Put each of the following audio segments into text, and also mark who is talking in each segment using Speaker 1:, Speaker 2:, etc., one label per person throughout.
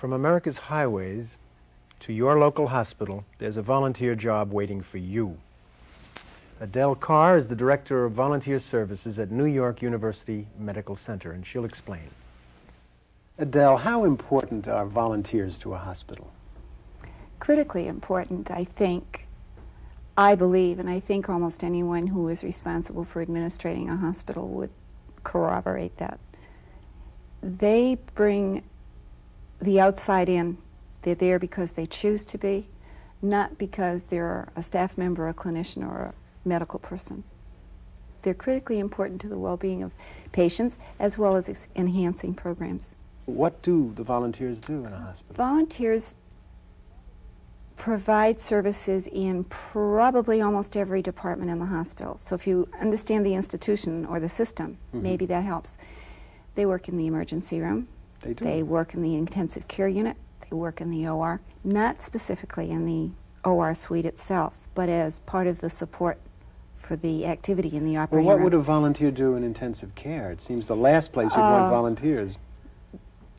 Speaker 1: From America's highways to your local hospital, there's a volunteer job waiting for you. Adell Carr is the Director of Volunteer Services at New York University Medical Center, and she'll explain. Adell, how important are volunteers to a hospital?
Speaker 2: Critically important, I believe, and I think almost anyone who is responsible for administrating a hospital would corroborate that. They bring the outside in. They're there because they choose to be, not because they're a staff member, a clinician, or a medical person. They're critically important to the well-being of patients as well as enhancing programs.
Speaker 1: What do the volunteers do in a hospital?
Speaker 2: Volunteers provide services in probably almost every department in the hospital. So if you understand the institution or the system, maybe that helps. They work in the emergency room.
Speaker 1: They do.
Speaker 2: They work in the intensive care unit. They work in the OR, not specifically in the OR suite itself, but as part of the support for the activity in the operating
Speaker 1: Well, what
Speaker 2: room.
Speaker 1: would a volunteer do in intensive care? It seems the last place you'd want volunteers.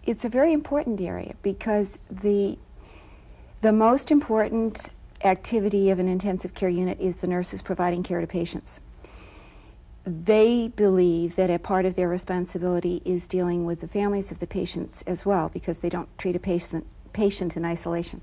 Speaker 2: It's a very important area because the most important activity of an intensive care unit is the nurses providing care to patients. They believe that a part of their responsibility is dealing with the families of the patients as well, because they don't treat a patient in isolation.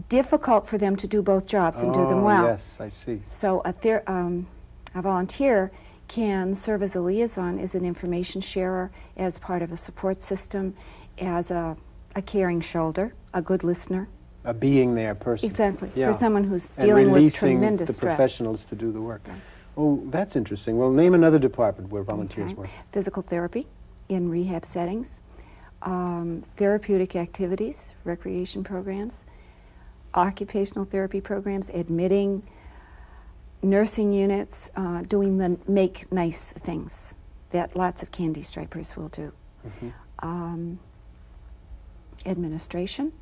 Speaker 2: Difficult for them to do both jobs and do them well.
Speaker 1: Yes, I see.
Speaker 2: So a volunteer can serve as a liaison, as an information sharer, as part of a support system, as a caring shoulder, a good listener.
Speaker 1: A being there person.
Speaker 2: Exactly,
Speaker 1: Yeah.
Speaker 2: for someone who's dealing with tremendous
Speaker 1: the
Speaker 2: stress.
Speaker 1: professionals to do the work.
Speaker 2: Right.
Speaker 1: Oh, that's interesting. Well, name another department where volunteers work.
Speaker 2: Physical therapy in rehab settings, therapeutic activities, recreation programs, occupational therapy programs, admitting, nursing units, doing the make nice things that lots of candy stripers will do. Administration,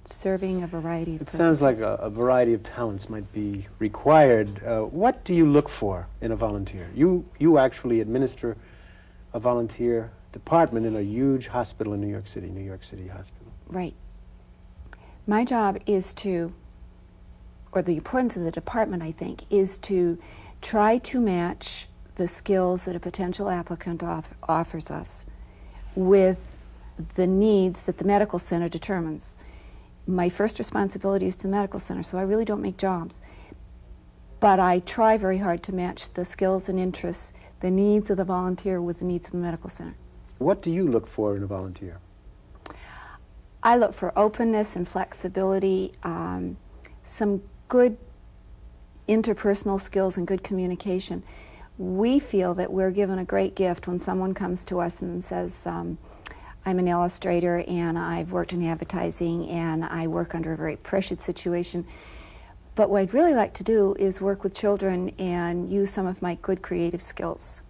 Speaker 2: serving a variety of
Speaker 1: It
Speaker 2: purposes.
Speaker 1: sounds like a variety of talents might be required. What do you look for in a volunteer? You actually administer a volunteer department in a huge hospital in New York City Hospital.
Speaker 2: Right. My job is to, or the importance of the department, I think, is to try to match the skills that a potential applicant offers us with the needs that the medical center determines. My first responsibility is to the medical center, so I really don't make jobs. But I try very hard to match the skills and interests, the needs of the volunteer with the needs of the medical center.
Speaker 1: What do you look for in a volunteer?
Speaker 2: I look for openness and flexibility, some good interpersonal skills and good communication. We feel that we're given a great gift when someone comes to us and says, I'm an illustrator and I've worked in advertising and I work under a very pressured situation. But what I'd really like to do is work with children and use some of my good creative skills.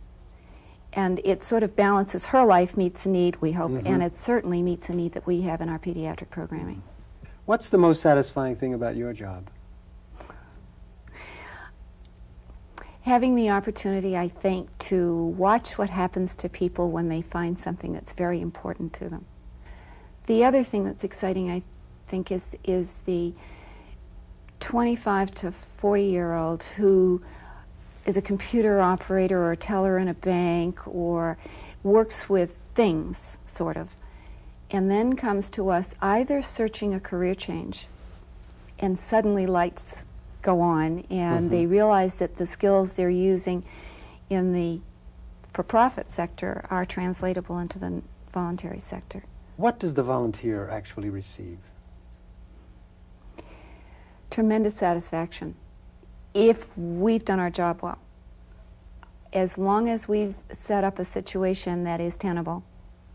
Speaker 2: And it sort of balances her life, meets a need, we hope, and it certainly meets a need that we have in our pediatric programming.
Speaker 1: What's the most satisfying thing about your job?
Speaker 2: Having the opportunity, I think, to watch what happens to people when they find something that's very important to them. The other thing that's exciting, I think, is the 25 to 40-year-old who is a computer operator or a teller in a bank or works with things, sort of, and then comes to us either searching a career change and suddenly lights go on and they realize that the skills they're using in the for-profit sector are translatable into the voluntary sector.
Speaker 1: What does the volunteer actually receive?
Speaker 2: Tremendous satisfaction if we've done our job well. As long as we've set up a situation that is tenable,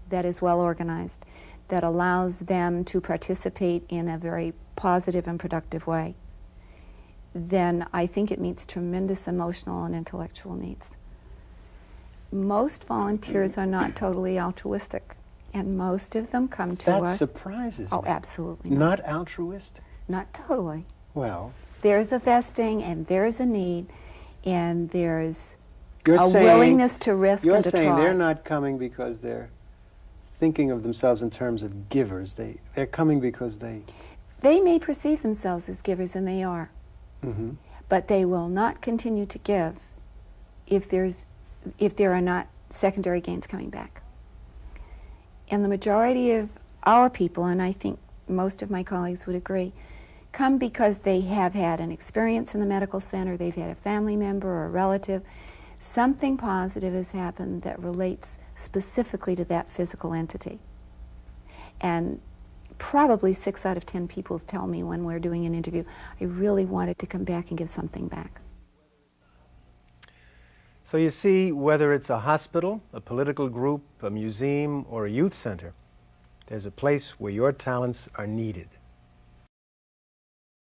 Speaker 2: that is well organized, that allows them to participate in a very positive and productive way, then I think it meets tremendous emotional and intellectual needs. Most volunteers are not totally altruistic, and most of them come to us.
Speaker 1: That surprises me.
Speaker 2: Oh, absolutely
Speaker 1: Not altruistic?
Speaker 2: Not totally.
Speaker 1: Well,
Speaker 2: There's a vesting, and there's a need, and there's
Speaker 1: you're
Speaker 2: a
Speaker 1: saying,
Speaker 2: willingness to risk
Speaker 1: you're
Speaker 2: and to
Speaker 1: saying
Speaker 2: try.
Speaker 1: they're not coming because they're thinking of themselves in terms of givers. They're coming because they...
Speaker 2: They may perceive themselves as givers, and they are.
Speaker 1: Mm-hmm.
Speaker 2: But they will not continue to give if there are not secondary gains coming back. And the majority of our people, and I think most of my colleagues would agree, come because they have had an experience in the medical center, they've had a family member or a relative, something positive has happened that relates specifically to that physical entity. And probably 6 out of 10 people tell me when we're doing an interview, I really wanted to come back and give something back.
Speaker 1: So you see, whether it's a hospital, a political group, a museum, or a youth center, there's a place where your talents are needed.